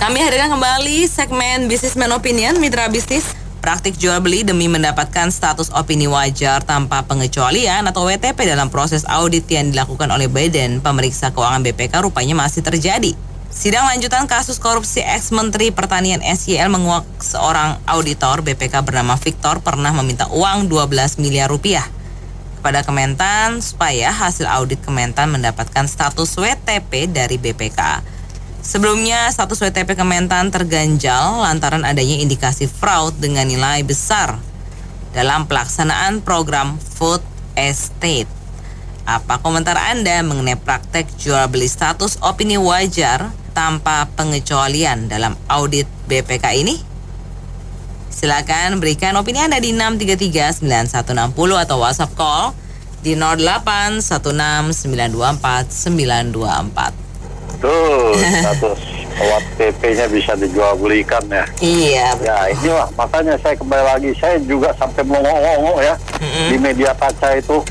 Kami hadirkan kembali segmen Businessman Opinion, Mitra Bisnis. Praktik jual beli demi mendapatkan status opini wajar tanpa pengecualian atau WTP dalam proses audit yang dilakukan oleh Badan Pemeriksa Keuangan BPK rupanya masih terjadi. Sidang lanjutan kasus korupsi ex-Menteri Pertanian SYL menguak seorang auditor BPK bernama Victor pernah meminta uang 12 miliar rupiah kepada Kementan supaya hasil audit Kementan mendapatkan status WTP dari BPK. Sebelumnya, status WTP Kementan terganjal lantaran adanya indikasi fraud dengan nilai besar dalam pelaksanaan program food estate. Apa komentar Anda mengenai praktek jual beli status opini wajar tanpa pengecualian dalam audit BPK ini? Silakan berikan opini Anda di 633-9160 atau WhatsApp call di 0816924924. Tuh, status WTP-nya bisa dijual belikan ya. Iya. Ya inilah, makanya saya kembali lagi, saya juga sampai melongo-longo ya. Di media kaca itu,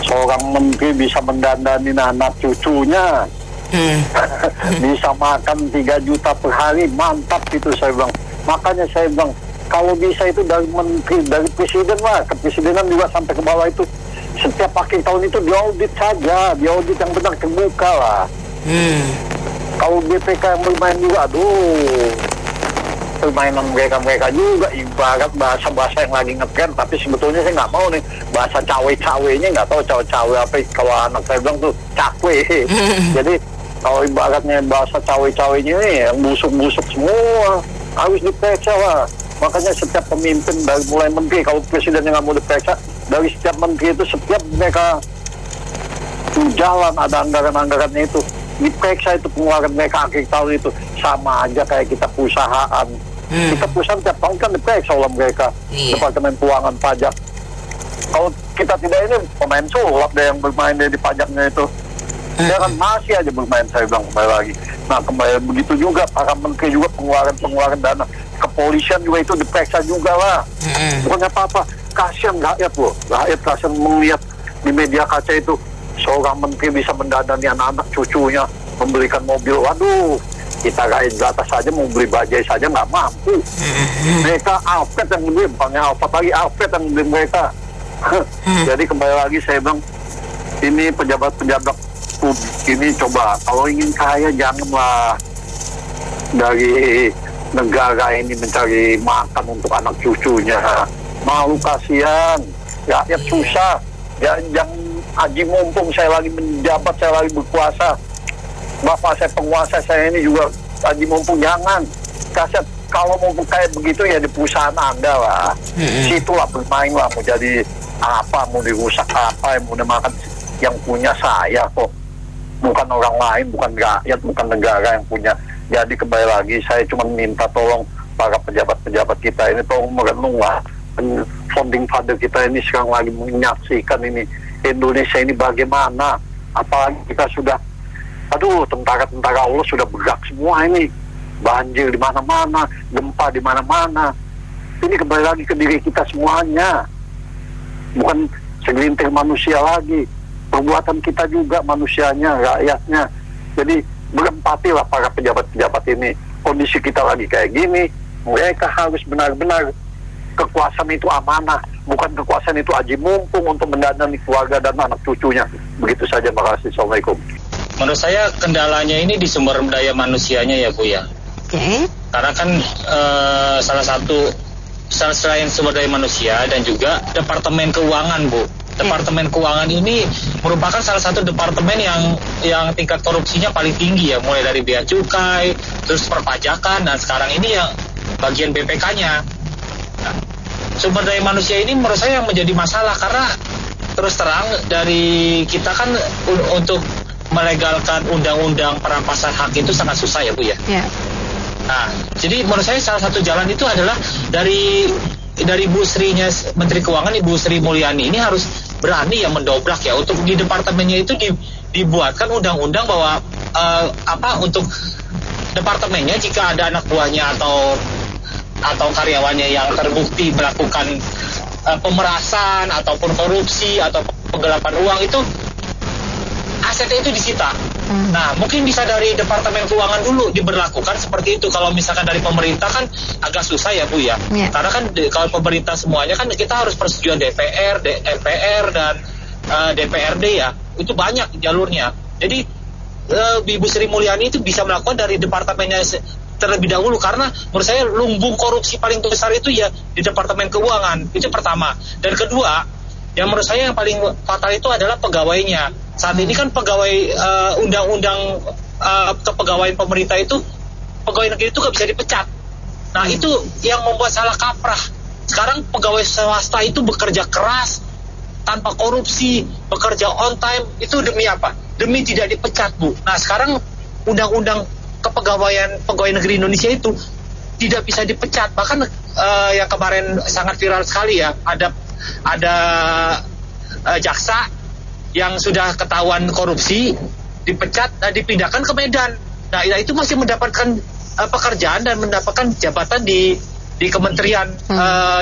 seorang menteri bisa mendandani anak cucunya. Bisa makan 3 juta per hari, mantap itu saya bilang. Makanya saya bilang, kalau bisa itu dari menteri, dari presiden lah, kepresidenan juga sampai ke bawah itu. Setiap akhir tahun itu diaudit saja, diaudit yang benar terbuka lah. Kalau BPK yang bermain juga, permainan mereka juga ibarat bahasa-bahasa yang lagi ngetren, tapi sebetulnya saya nggak mau nih bahasa cawe-cawenya, nggak tahu cawe-cawe apa, kalau anak saya bilang tuh cakwe. Jadi kalau ibaratnya bahasa cawe-cawenya nih yang busuk-busuk semua harus diperiksa lah. Makanya setiap pemimpin dari mulai menteri, kalau presidennya nggak mau diperiksa, dari setiap menteri itu setiap mereka jalan ada anggaran-anggarannya itu diperiksa, itu pengeluaran mereka akhir tahun itu sama aja kayak kita perusahaan. Kita perusahaan tiap tahun kan diperiksa oleh mereka, Departemen Keuangan, Pajak. Kalau kita tidak ini pemain sulap deh yang bermain di pajaknya itu. Dia kan masih aja bermain, saya bilang kembali lagi. Nah kembali begitu juga para menteri juga pengeluaran dana. Kepolisian juga itu diperiksa juga lah. Bukannya apa-apa, kasihan rakyat loh. Rakyat kasihan melihat di media kaca itu seorang menteri bisa mendandani anak-anak cucunya membelikan mobil. Waduh, kita rakyat di atas saja mau beli bajai saja nggak mampu. Mereka Alfred yang beli, bukannya Alfred lagi, Alfred yang beli mereka. Jadi kembali lagi saya bilang, ini pejabat-pejabat ini coba kalau ingin kaya janganlah dari negara ini mencari makan untuk anak cucunya. Malu, kasihan, rakyat susah. Jangan aji mumpung saya lagi menjabat, saya lagi berkuasa, bapak saya penguasa, saya ini juga aji mumpung, jangan. Kasihan, kalau mau kayak begitu ya di perusahaan Anda lah. Situlah bermain lah, mau jadi apa, mau dirusak apa, mau dimakan yang punya saya kok. Bukan orang lain, bukan rakyat, bukan negara yang punya. Jadi kembali lagi, saya cuma minta tolong para pejabat-pejabat kita ini tolong merenung lah. Founding father kita ini sekarang lagi menyaksikan ini Indonesia ini bagaimana, apalagi kita sudah, tentara-tentara Allah sudah bergerak semua ini, banjir di mana-mana, gempa di mana-mana. Ini kembali lagi ke diri kita semuanya, bukan segelintir manusia lagi, perbuatan kita juga manusianya, rakyatnya. Jadi berempatilah para pejabat-pejabat ini. Kondisi kita lagi kayak gini, mereka harus benar-benar, kekuasaan itu amanah, bukan kekuasaan itu aji mumpung untuk mendandani keluarga dan anak cucunya. Begitu saja, makasih. Assalamualaikum. Menurut saya kendalanya ini di sumber daya manusianya ya Bu ya. Oke. Karena kan salah satu selain sumber daya manusia dan juga Departemen Keuangan Bu. Departemen Keuangan ini merupakan salah satu departemen yang tingkat korupsinya paling tinggi ya, mulai dari bea cukai, terus perpajakan, dan sekarang ini yang bagian BPK-nya. Nah, sumber daya manusia ini menurut saya yang menjadi masalah, karena terus terang dari kita kan untuk melegalkan undang-undang perampasan hak itu sangat susah ya Bu ya. Yeah. Nah, jadi menurut saya salah satu jalan itu adalah dari Bu Srinya, Menteri Keuangan Ibu Sri Mulyani ini harus berani ya mendobrak ya, untuk di departemennya itu dibuatkan undang-undang bahwa untuk departemennya jika ada anak buahnya atau karyawannya yang terbukti melakukan pemerasan ataupun korupsi atau penggelapan uang, itu asetnya itu disita. Nah, mungkin bisa dari Departemen Keuangan dulu diberlakukan seperti itu. Kalau misalkan dari pemerintah kan agak susah ya Bu ya. Karena kan kalau pemerintah semuanya kan kita harus persetujuan DPR, MPR dan DPRD ya. Itu banyak jalurnya. Jadi Ibu Sri Mulyani itu bisa melakukan dari departemennya terlebih dahulu, karena menurut saya lumbung korupsi paling besar itu ya di Departemen Keuangan. Itu pertama. Dan kedua, yang menurut saya yang paling fatal itu adalah pegawainya. Saat ini kan pegawai undang-undang kepegawaian pemerintah itu, pegawai negeri itu gak bisa dipecat. Nah itu yang membuat salah kaprah. Sekarang pegawai swasta itu bekerja keras tanpa korupsi, bekerja on time, itu demi apa? Demi tidak dipecat, Bu. Nah sekarang undang-undang kepegawaian pegawai negeri Indonesia itu tidak bisa dipecat. Bahkan yang kemarin sangat viral sekali ya, ada jaksa yang sudah ketahuan korupsi dipecat dan dipindahkan ke Medan. Nah itu masih mendapatkan pekerjaan dan mendapatkan jabatan di kementerian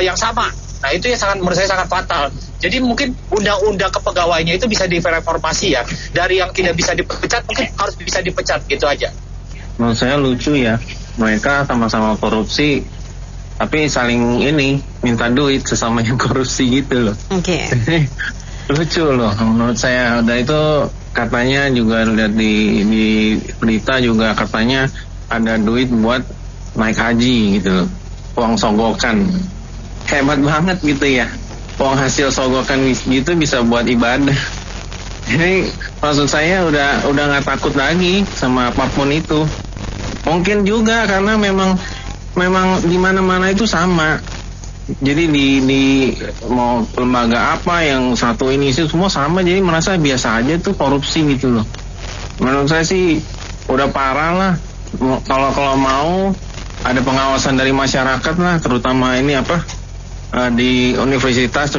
yang sama. Nah itu yang menurut saya sangat fatal. Jadi mungkin undang-undang kepegawaiannya itu bisa direformasi ya. Dari yang tidak bisa dipecat mungkin harus bisa dipecat, gitu aja. Menurut saya lucu ya, mereka sama-sama korupsi tapi saling minta duit sesama yang korupsi gitu loh. Oke. Lucu loh menurut saya. Dan itu katanya juga lihat di berita juga katanya ada duit buat naik haji gitu loh, uang sogokan. Hebat banget gitu ya, uang hasil sogokan gitu bisa buat ibadah. Jadi maksud saya udah nggak takut lagi sama apapun itu. Mungkin juga karena memang di mana-mana itu sama. Jadi di mau lembaga apa yang satu ini sih semua sama, jadi merasa biasa aja tuh korupsi gitu loh. Menurut saya sih udah parah lah. Kalau mau ada pengawasan dari masyarakat lah, terutama di universitas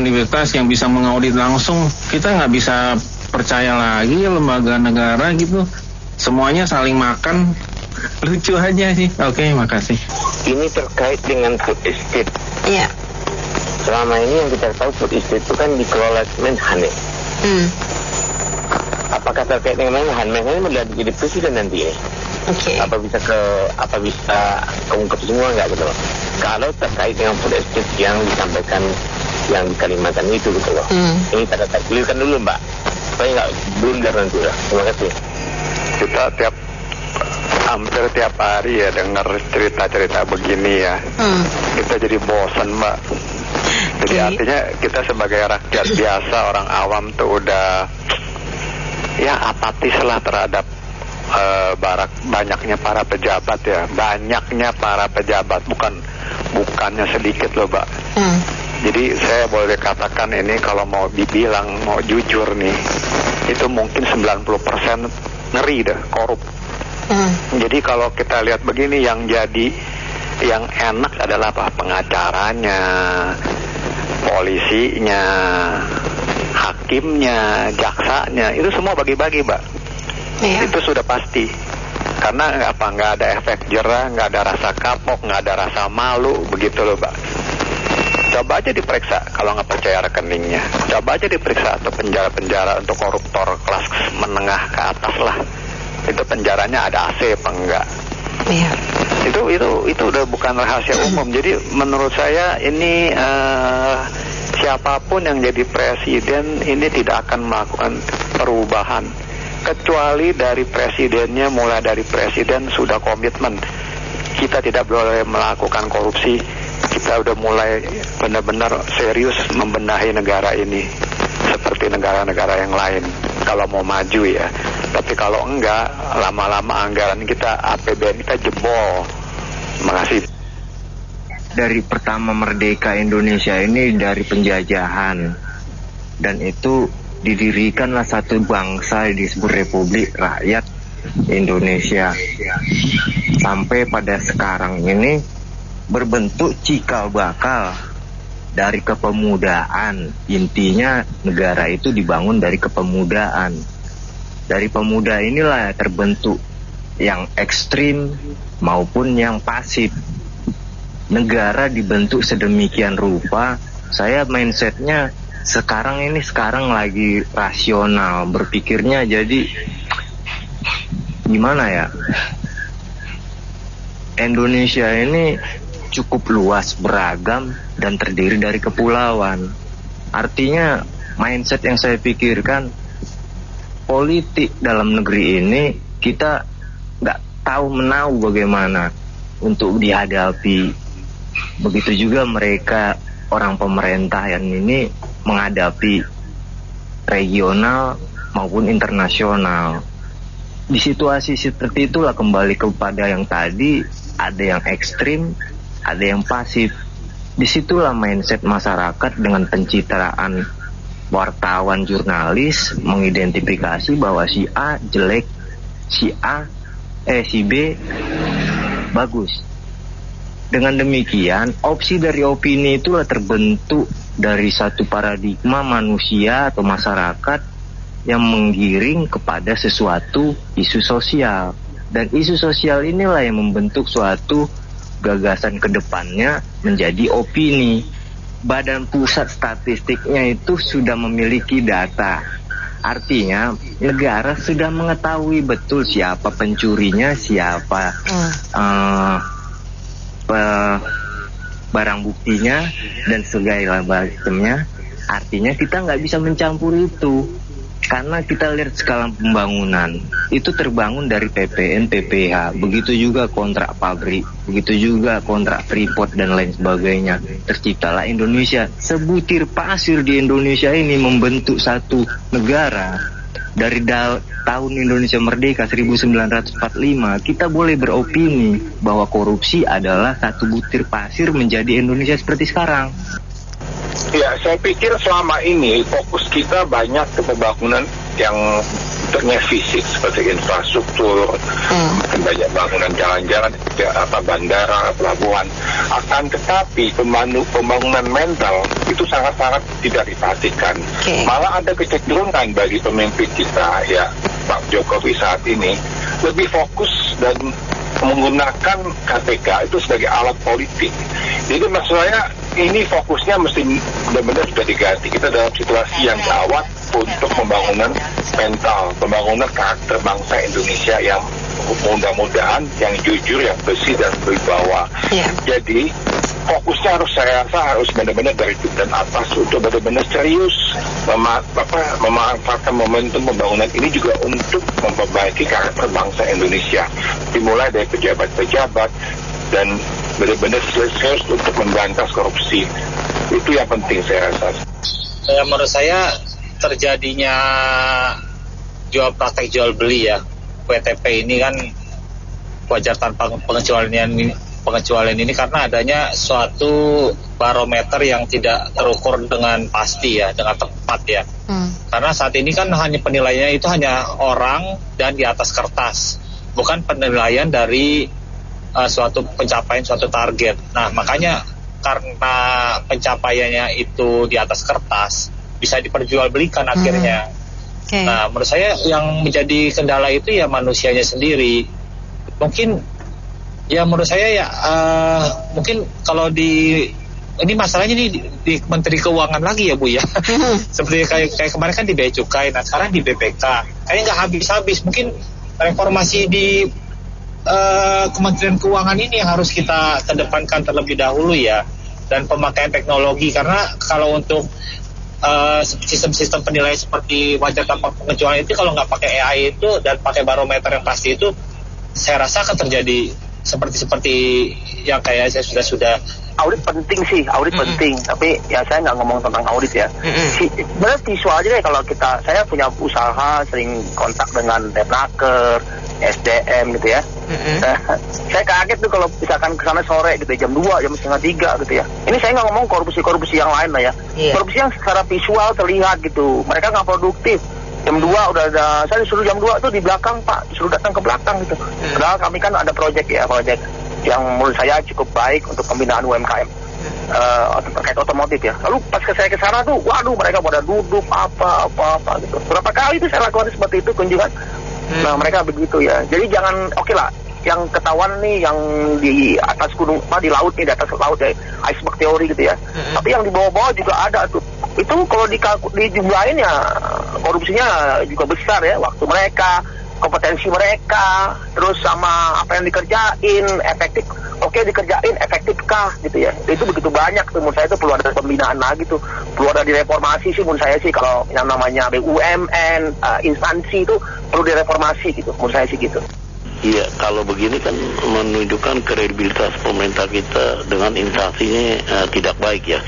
yang bisa mengaudit langsung. Kita nggak bisa percaya lagi lembaga negara gitu, semuanya saling makan. Lucu aja sih. Oke, makasih. Ini terkait dengan food estate. Iya. Selama ini yang kita tahu food estate itu kan dikelola Menhan. Apakah terkait dengan Menhan? Menhan ini jadi presiden nanti ini. Oke. Apa bisa keungkap semua nggak gitu loh? Kalau terkait dengan food estate yang disampaikan yang di Kalimantan itu gitu loh. Ini tanda clearkan dulu Mbak, supaya nggak blunder nanti lah. Terima kasih. Kita hampir tiap hari ya dengar cerita-cerita begini ya. Kita jadi bosan Mbak. Jadi artinya kita sebagai rakyat biasa, orang awam tuh udah ya apatis lah terhadap banyaknya para pejabat ya. Banyaknya para pejabat, bukannya sedikit loh Mbak. Jadi saya boleh katakan ini kalau mau dibilang, mau jujur nih, itu mungkin 90% ngeri dah, korup. Jadi kalau kita lihat begini, yang enak adalah apa? Pengacaranya, polisinya, hakimnya, jaksanya, itu semua bagi-bagi Mbak. Itu sudah pasti. Karena nggak ada efek jerah, nggak ada rasa kapok, nggak ada rasa malu, begitu loh Mbak. Coba aja diperiksa kalau nggak percaya rekeningnya. Coba aja diperiksa atau penjara-penjara untuk koruptor kelas menengah ke atas lah. Itu penjaranya ada AC apa enggak? Iya. Itu udah bukan rahasia umum. Jadi menurut saya ini siapapun yang jadi presiden ini tidak akan melakukan perubahan kecuali dari presidennya. Mulai dari presiden sudah komitmen kita tidak boleh melakukan korupsi. Kita udah mulai benar-benar serius membenahi negara ini seperti negara-negara yang lain kalau mau maju ya. Tapi kalau enggak, lama-lama anggaran kita, APBN kita jebol. Terima kasih. Dari pertama merdeka Indonesia ini dari penjajahan, dan itu didirikanlah satu bangsa disebut Republik Rakyat Indonesia. Sampai pada sekarang ini berbentuk cikal bakal dari kepemudaan. Intinya negara itu dibangun dari kepemudaan. Dari pemuda inilah terbentuk yang ekstrim maupun yang pasif. Negara dibentuk sedemikian rupa. Saya mindsetnya sekarang lagi rasional berpikirnya, jadi gimana ya, Indonesia ini cukup luas, beragam, dan terdiri dari kepulauan. Artinya mindset yang saya pikirkan, politik dalam negeri ini kita nggak tahu menahu bagaimana untuk dihadapi. Begitu juga mereka orang pemerintah yang ini menghadapi regional maupun internasional. Di situasi seperti itulah kembali kepada yang tadi, ada yang ekstrim, ada yang pasif. Disitulah mindset masyarakat dengan pencitraan wartawan, jurnalis mengidentifikasi bahwa si A jelek, si B bagus. Dengan demikian, opsi dari opini itulah terbentuk dari satu paradigma manusia atau masyarakat yang menggiring kepada sesuatu isu sosial. Dan isu sosial inilah yang membentuk suatu gagasan ke depannya menjadi opini. Badan Pusat Statistiknya itu sudah memiliki data. Artinya negara sudah mengetahui betul siapa pencurinya, siapa barang buktinya, dan segala macamnya. Artinya kita nggak bisa mencampur itu. Karena kita lihat skala pembangunan itu terbangun dari PPN, PPH, begitu juga kontrak pabrik, begitu juga kontrak Freeport dan lain sebagainya. Terciptalah Indonesia. Sebutir pasir di Indonesia ini membentuk satu negara. Dari tahun Indonesia merdeka 1945, kita boleh beropini bahwa korupsi adalah satu butir pasir menjadi Indonesia seperti sekarang. Ya, saya pikir selama ini fokus kita banyak ke pembangunan yang bentuknya fisik seperti infrastruktur, banyak bangunan jalan-jalan, bandara, pelabuhan. Akan tetapi pembangunan mental itu sangat-sangat tidak diperhatikan. Malah ada kecenderungan bagi pemimpin kita, ya Pak Jokowi saat ini lebih fokus dan menggunakan KPK itu sebagai alat politik. Jadi maksud saya ini fokusnya mesti benar-benar sudah diganti. Kita dalam situasi yang gawat untuk pembangunan mental, pembangunan karakter bangsa Indonesia yang mudah-mudahan yang jujur, yang bersih dan berwibawa. Jadi fokusnya harus benar-benar dari dan atas untuk benar-benar serius memanfaatkan momentum pembangunan ini juga untuk memperbaiki karakter bangsa Indonesia. Dimulai dari pejabat-pejabat dan benar-benar serius untuk memberantas korupsi. Itu yang penting saya rasa. Menurut saya terjadinya praktek jual beli ya WTP ini kan wajar tanpa pengecualian ini karena adanya suatu barometer yang tidak terukur dengan pasti ya, dengan tepat ya. Karena saat ini kan hanya penilaiannya itu hanya orang dan di atas kertas, bukan penilaian dari suatu pencapaian suatu target. Nah, makanya karena pencapaiannya itu di atas kertas bisa diperjualbelikan akhirnya. Nah, menurut saya yang menjadi kendala itu ya manusianya sendiri. Mungkin ya menurut saya ya mungkin kalau ini masalahnya di Menteri Keuangan lagi ya Bu ya. Seperti kayak kemarin kan di Bea Cukai, nah sekarang di BPK. Kayaknya nggak habis-habis. Mungkin reformasi di Kementerian Keuangan ini yang harus kita kedepankan terlebih dahulu ya, dan pemakaian teknologi. Karena kalau untuk sistem-sistem penilaian seperti wajar tanpa pengecualian itu kalau nggak pakai AI itu dan pakai barometer yang pasti itu, saya rasa akan terjadi seperti yang kayak saya sudah audit penting sih, penting. Tapi ya saya nggak ngomong tentang audit ya. Sebenarnya visual aja deh kalau saya punya usaha, sering kontak dengan Depnaker, SDM gitu ya. Saya kaget tuh kalau misalkan kesana sore gitu, jam 2, jam setengah 3 gitu ya. Ini saya nggak ngomong korupsi yang lain lah ya. Korupsi yang secara visual terlihat gitu. Mereka nggak produktif. Jam 2 udah ada, saya disuruh jam 2 tuh di belakang Pak, disuruh datang ke belakang gitu. Padahal kami kan ada proyek yang menurut saya cukup baik untuk pembinaan UMKM terkait otomotif ya. Lalu pas saya ke sana tuh, waduh mereka pada duduk apa gitu. Berapa kali tuh saya lakukan seperti itu kunjungan. Nah mereka begitu ya. Jadi jangan, oke lah, yang ketahuan nih yang di atas gunung, di laut nih, di atas laut ya, iceberg teori gitu ya. Tapi yang di bawah-bawah juga ada tuh. Itu kalau dijumlahin ya korupsinya juga besar ya. Waktu mereka, kompetensi mereka, terus sama apa yang dikerjain, efektif, oke dikerjain, efektifkah gitu ya. Itu begitu banyak tuh, menurut saya itu perlu ada pembinaan lagi tuh, perlu ada direformasi sih menurut saya sih, kalau yang namanya BUMN, instansi itu perlu direformasi gitu, menurut saya sih gitu. Iya, kalau begini kan menunjukkan kredibilitas pemerintah kita dengan instansinya tidak baik ya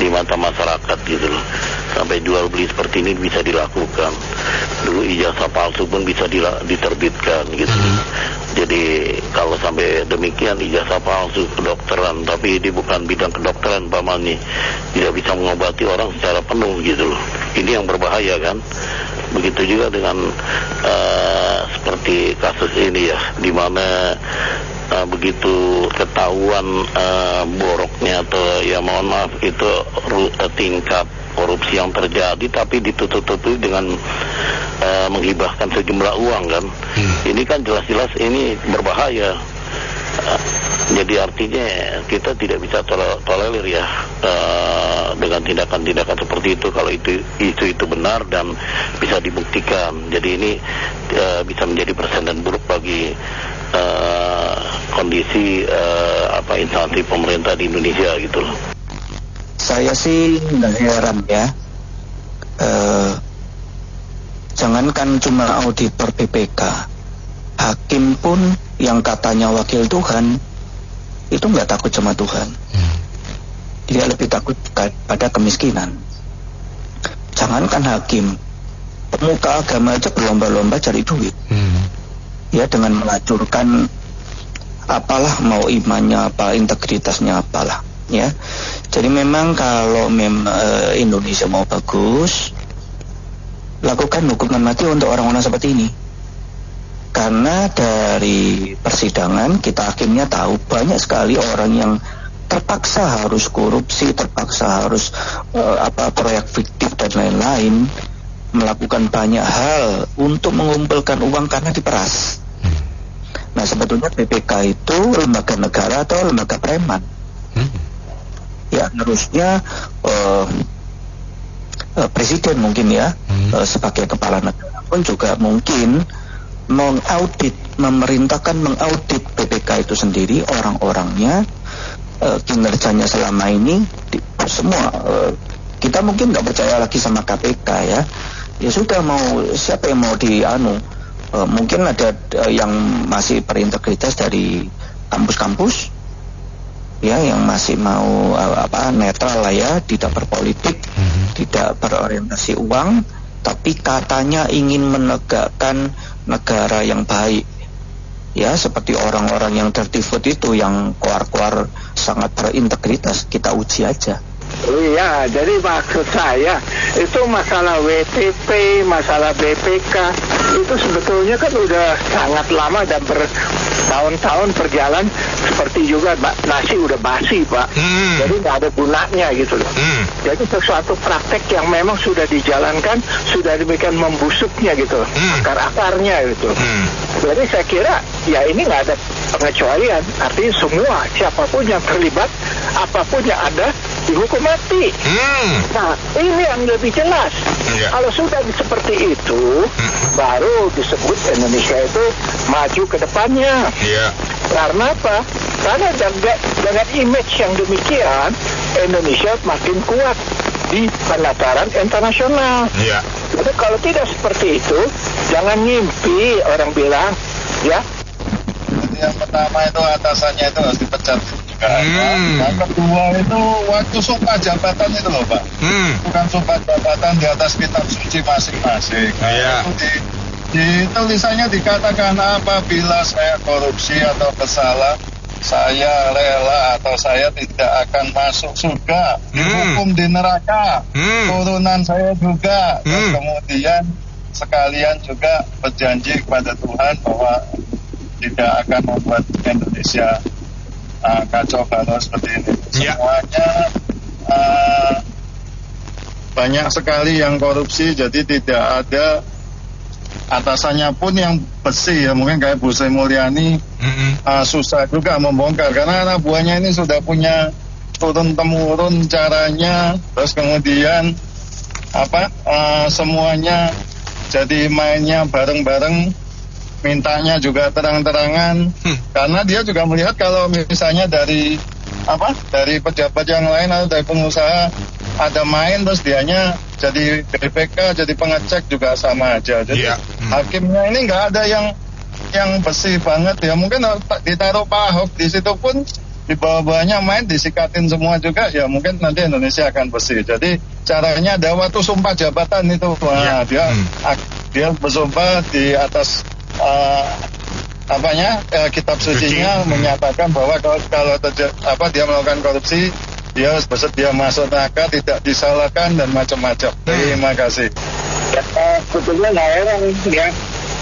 di mata masyarakat gitu loh. Sampai jual beli seperti ini bisa dilakukan. Dulu ijazah palsu pun bisa diterbitkan gitu. Jadi kalau sampai demikian ijazah palsu kedokteran, tapi ini bukan bidang kedokteran pamannya, tidak bisa mengobati orang secara penuh gitu loh. Ini yang berbahaya kan. Begitu juga dengan seperti kasus ini ya, di mana begitu ketahuan boroknya atau ya mohon maaf itu tingkat korupsi yang terjadi, tapi ditutup-tutupi dengan menghibahkan sejumlah uang kan. Ini kan jelas-jelas ini berbahaya. Jadi artinya kita tidak bisa tolerir ya dengan tindakan-tindakan seperti itu kalau itu benar dan bisa dibuktikan. Jadi ini bisa menjadi presiden buruk bagi kondisi instansi pemerintah di Indonesia gitu loh. Saya sih nggak heran ya. Jangankan cuma auditor BPK, hakim pun yang katanya wakil Tuhan itu nggak takut sama Tuhan. Dia lebih takut pada kemiskinan. Jangankan hakim, pemuka agama aja berlomba-lomba cari duit. Ya, dengan melacurkan apalah, mau imannya apa, integritasnya apalah ya. Jadi memang kalau Indonesia mau bagus, lakukan hukuman mati untuk orang-orang seperti ini. Karena dari persidangan kita akhirnya tahu banyak sekali orang yang terpaksa harus korupsi, terpaksa harus proyek fiktif dan lain-lain, melakukan banyak hal untuk mengumpulkan uang karena diperas. Nah, sebetulnya BPK itu lembaga negara atau lembaga preman. Ya, harusnya presiden mungkin ya, sebagai kepala negara pun juga mungkin memerintahkan mengaudit BPK itu sendiri, orang-orangnya, kinerjanya selama ini, semua. Kita mungkin nggak percaya lagi sama KPK ya. Ya sudah, siapa yang mau mungkin ada yang masih berintegritas dari kampus-kampus ya, yang masih mau netral lah ya, tidak berpolitik, tidak berorientasi uang, tapi katanya ingin menegakkan negara yang baik ya, seperti orang-orang yang dirty vote itu, yang keluar-keluar sangat berintegritas. Kita uji aja. Iya, jadi maksud saya itu masalah WTP, masalah BPK itu sebetulnya kan udah sangat lama dan bertahun-tahun berjalan, seperti juga nasi udah basi Pak. Jadi nggak ada gunanya gitu loh. Jadi sesuatu praktek yang memang sudah dijalankan, sudah demikian membusuknya gitu, akar-akarnya gitu. Jadi saya kira ya ini nggak ada pengecualian, artinya semua siapapun yang terlibat, apapun yang ada, dihukum mati. Nah, ini yang lebih jelas. Kalau sudah seperti itu, baru disebut Indonesia itu maju ke depannya. Karena apa? Karena dengan image yang demikian, Indonesia makin kuat di penataran internasional. Jadi kalau tidak seperti itu, jangan ngimpi, orang bilang, ya. Yang pertama itu atasannya itu harus dipecat juga. Yang kedua itu waktu sumpah jabatan itu loh Pak. Bukan sumpah jabatan di atas kitab suci masing-masing. Di tulisannya dikatakan apabila saya korupsi atau bersalah, saya rela atau saya tidak akan masuk surga, dihukum di neraka, turunan saya juga. Terus kemudian sekalian juga berjanji kepada Tuhan bahwa tidak akan membuat Indonesia kacau balau seperti ini. Semuanya banyak sekali yang korupsi, jadi tidak ada atasannya pun yang bersih ya. Mungkin kayak Bu Sri Mulyani susah juga membongkar karena anak buahnya ini sudah punya turun-temurun caranya, terus kemudian semuanya jadi mainnya bareng-bareng mintanya juga terang-terangan, karena dia juga melihat kalau misalnya dari pejabat yang lain atau dari pengusaha ada main terus dianya jadi BPK, jadi pengecek juga sama aja. Jadi hakimnya ini nggak ada yang bersih banget ya. Mungkin ditaruh Pak Ahok di situ pun di bawah-bawahnya main disikatin semua juga ya, mungkin nanti Indonesia akan bersih. Jadi caranya ada waktu sumpah jabatan itu, dia bersumpah di atas kitab sucinya menyatakan bahwa kalau dia melakukan korupsi, dia harus bersedia masuk neraka, tidak disalahkan dan macam-macam. Terima kasih. Sebetulnya nggak heran ya,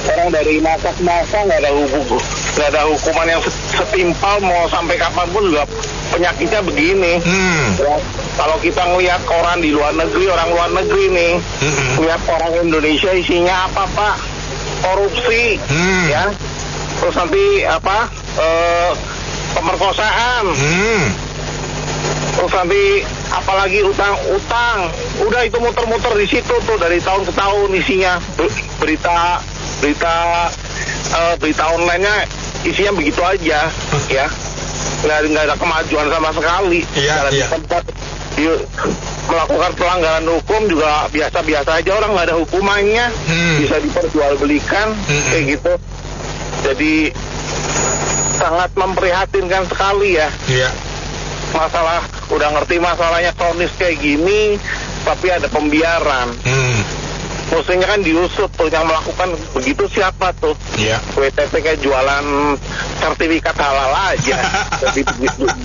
orang dari masa ke masa nggak ada hukuman yang setimpal, mau sampai kapanpun juga penyakitnya begini. Ya, kalau kita ngelihat orang di luar negeri, orang luar negeri nih, lihat orang Indonesia isinya apa Pak? Korupsi, ya. Terus nanti pemerkosaan. Terus nanti apalagi utang, udah itu muter-muter di situ tuh dari tahun ke tahun isinya berita online-nya isinya begitu aja, ya nggak ada kemajuan sama sekali. Tempat melakukan pelanggaran hukum juga biasa-biasa aja, orang nggak ada hukumannya, bisa diperjualbelikan kayak gitu. Jadi sangat memprihatinkan sekali ya. Masalah udah ngerti masalahnya kronis kayak gini, tapi ada pembiaran. Mestinya kan diusut tuh yang melakukan begitu siapa tuh? WTP kayak jualan sertifikat halal aja,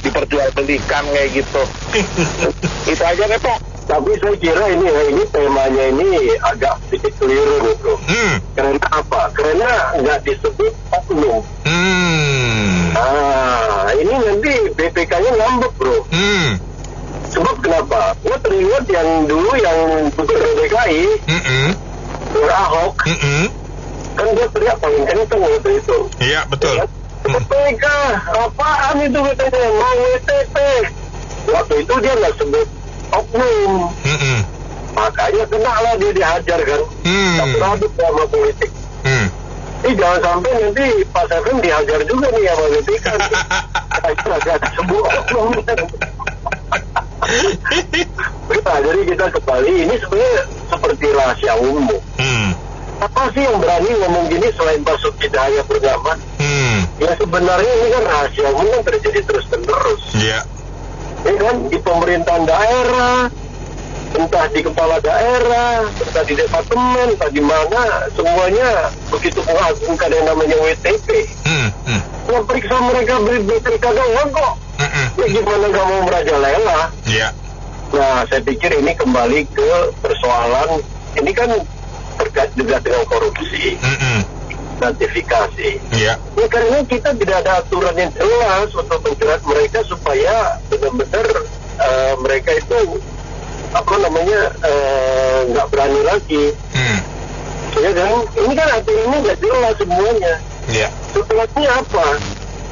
diperjualbelikan kayak gitu. Itu aja deh Pak. Tapi saya kira ini temanya ini agak sedikit keliru gitu. Karena apa? Karena nggak disebut oknum. Ini nanti BPK-nya ngambek bro. Sebab kenapa? Gue teringat yang dulu yang Gubernur DKI, Ahok, kan gue teriak paling kenceng waktu itu. Iya betul. BPK, apaan itu katanya, mau WTP. Waktu itu dia nggak sebut oknum. Makanya kena lah dia dihajar kan. Tapi aduk sama politik. Jangan sampai nanti Pak Sefem dihajar juga nih sama BPK. Agak sebuah oknum. Jadi kita kembali, ini sebenarnya seperti rahasia umum. Apa sih yang berani ngomong gini selain Basuki Cahayapurnama? Ya sebenarnya ini kan rahasia umum yang terjadi terus-menerus. Ya kan, di pemerintahan daerah, entah di kepala daerah, entah di departemen, entah di mana, semuanya begitu mengagungkan yang namanya WTP. Yang periksa mereka BPK doang kok. Ya gimana nggak mau merajalela? Nah, saya pikir ini kembali ke persoalan, ini kan terkait juga dengan korupsi, gratifikasi. Ya karena kita tidak ada aturan yang jelas untuk menjerat mereka supaya benar-benar mereka itu nggak berani lagi. Ya kan? Ini kan aturannya nggak jelas semuanya. Setelahnya apa?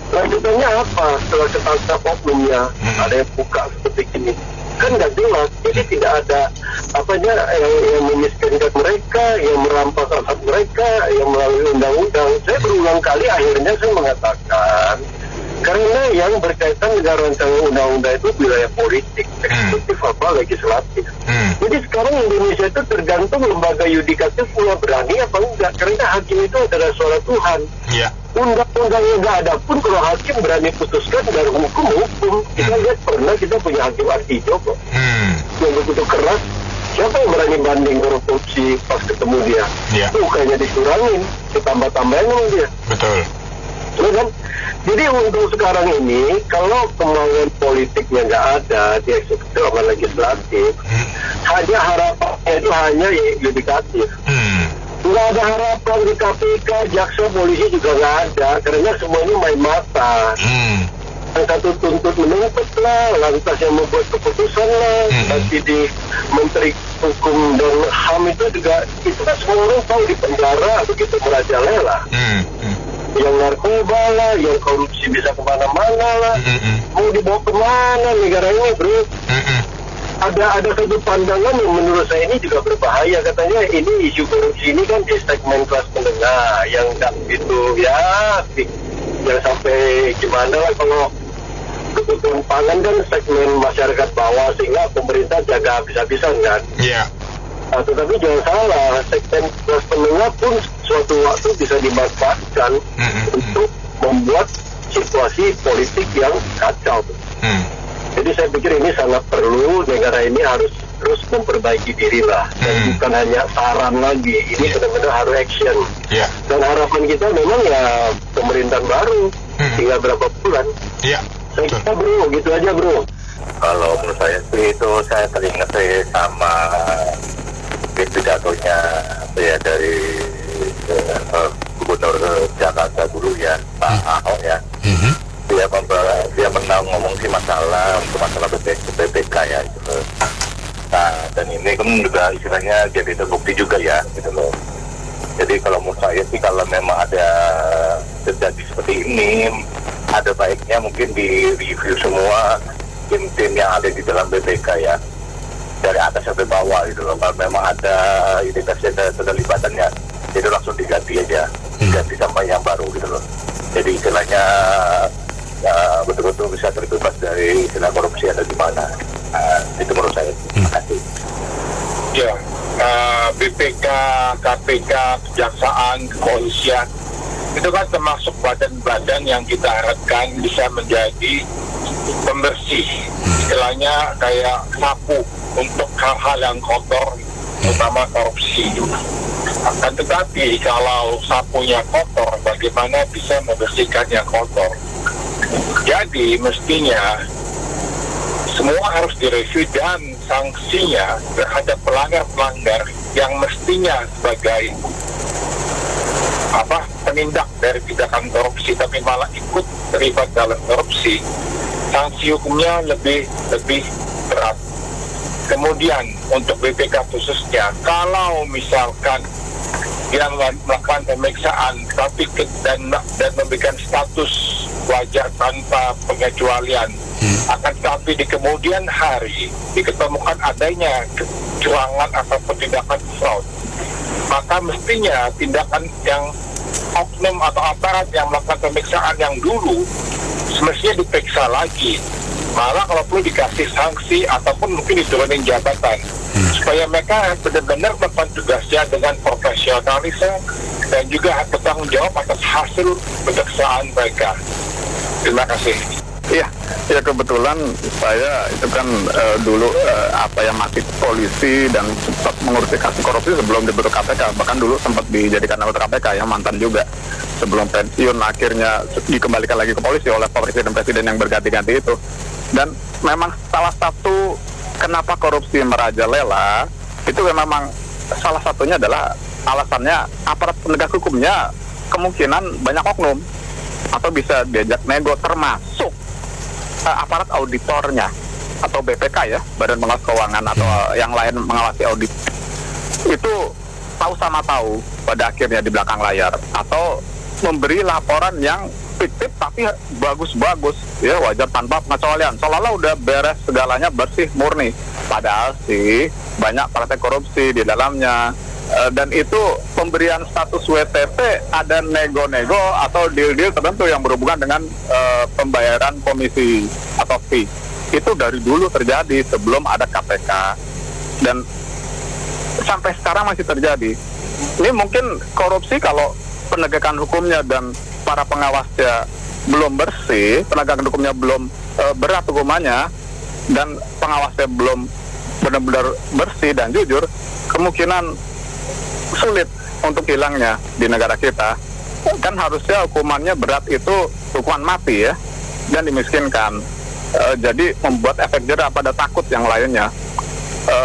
Lanjutannya apa? Setelah ketangkap oknumnya, ada yang buka seperti ini. Kan nggak jelas. Jadi tidak ada yang memiskinkan mereka, yang merampas aset mereka, yang melalui undang-undang. Saya berulang kali akhirnya saya mengatakan, karena yang berkaitan dengan rancangan undang-undang itu wilayah politik, eksekutif apa legislatif. Jadi sekarang Indonesia itu tergantung lembaga yudikatif punya berani apa enggak, karena hakim itu adalah suara Tuhan. Undang-undangnya nggak ada pun kalau hakim berani putuskan dari hukum. Kita lihat pernah kita punya hakim Artijo kok, yang begitu keras. Siapa yang berani banding korupsi pas ketemu dia? Bukannya dikurangin, ditambah-tambahin sama dia. Betul. Ya kan? Jadi untuk sekarang ini, kalau kemauan politiknya nggak ada di eksekutif sama legislatif, hanya harapannya itu hanya yudikatif. Nggak ada harapan di KPK, jaksa, polisi juga nggak ada, karena semuanya main mata. Yang satu tuntut menuntut lah, lantas yang membuat keputusan lah, nanti di Menteri Hukum dan HAM itu juga, itu kan semua orang tahu di penjara begitu merajalela. Yang narkoba lah, yang korupsi bisa kemana-mana lah, mau dibawa kemana negara ini bro? ada sudut pandangan yang menurut saya ini juga berbahaya. Katanya ini isu korupsi ini kan di segmen kelas menengah yang nggak begitu yang sampai gimana lah, kalau kebutuhan pangan kan segmen masyarakat bawah, sehingga pemerintah jaga habis-habisan kan. Iya. Nah, tetapi jangan salah, segmen kelas menengah pun suatu waktu bisa dimanfaatkan untuk membuat situasi politik yang kacau. Jadi saya pikir ini sangat perlu, negara ini harus terus memperbaiki diri lah, dan bukan hanya saran lagi, ini benar-benar harus action. Dan harapan kita memang ya pemerintahan baru, tinggal berapa bulan. Saya kira bro, gitu aja bro. Kalau menurut saya sih itu saya teringat sama pidatonya dari Gubernur Jakarta dulu ya, Pak Ahok ya. Dia pernah ngomong sih masalah BPK ya gitu. Nah, dan ini kan juga istilahnya jadi terbukti juga ya gitu loh. Jadi kalau menurut saya sih kalau memang ada terjadi seperti ini, ada baiknya mungkin di review semua tim-tim yang ada di dalam BPK ya, dari atas sampai bawah gitu loh. Kalau memang ada indikasi keterlibatannya, jadi langsung diganti aja, diganti sama yang baru gitu loh. Jadi istilahnya betul-betul bisa terbebas dari istilah korupsi ada di mana. Itu menurut saya. Terima kasih. Ya, BPK, KPK, Kejaksaan, Kepolisian itu kan termasuk badan-badan yang kita harapkan bisa menjadi pembersih, istilahnya kayak sapu untuk hal-hal yang kotor, terutama korupsi. Akan tetapi kalau sapunya kotor, bagaimana bisa membersihkan yang kotor? Jadi mestinya semua harus direview dan sanksinya terhadap pelanggar-pelanggar yang mestinya sebagai penindak dari tindakan korupsi tapi malah ikut terlibat dalam korupsi, sanksi hukumnya lebih berat. Kemudian untuk BPK khususnya, kalau misalkan yang melakukan pemeriksaan tapi dan memberikan status wajar tanpa pengecualian, akan tetapi di kemudian hari diketemukan adanya kecurangan atau tindakan fraud, maka mestinya tindakan yang oknum atau aparat yang melakukan pemeriksaan yang dulu semestinya diperiksa lagi, malah kalau perlu dikasih sanksi ataupun mungkin diturunin jabatan, supaya mereka benar-benar melakukan tugasnya dengan profesionalisme dan juga bertanggung jawab atas hasil pemeriksaan mereka. Terima kasih. Iya, ya kebetulan saya itu kan dulu masih polisi dan sempat mengurusi kasus korupsi sebelum dibentuk KPK. Bahkan dulu sempat dijadikan anggota KPK yang mantan juga. Sebelum pensiun akhirnya dikembalikan lagi ke polisi oleh presiden-presiden yang berganti-ganti itu. Dan memang salah satu kenapa korupsi merajalela itu memang salah satunya adalah alasannya aparat penegak hukumnya kemungkinan banyak oknum atau bisa diajak nego, termasuk aparat auditornya atau BPK ya, Badan Pengawas Keuangan atau yang lain mengawasi audit itu tahu sama tahu pada akhirnya di belakang layar atau memberi laporan yang fiktif tapi bagus-bagus ya, wajar tanpa pengecualian, seolah-olah udah beres segalanya, bersih murni, padahal sih banyak praktek korupsi di dalamnya. Dan itu pemberian status WTP ada nego-nego atau deal-deal tertentu yang berhubungan dengan pembayaran komisi atau fee. Itu dari dulu terjadi sebelum ada KPK dan sampai sekarang masih terjadi. Ini mungkin korupsi kalau penegakan hukumnya dan para pengawasnya belum bersih, penegakan hukumnya belum berat hukumannya, dan pengawasnya belum benar-benar bersih dan jujur, kemungkinan sulit untuk hilangnya di negara kita. Kan harusnya hukumannya berat itu hukuman mati ya, dan dimiskinkan. Jadi membuat efek jerah pada takut yang lainnya.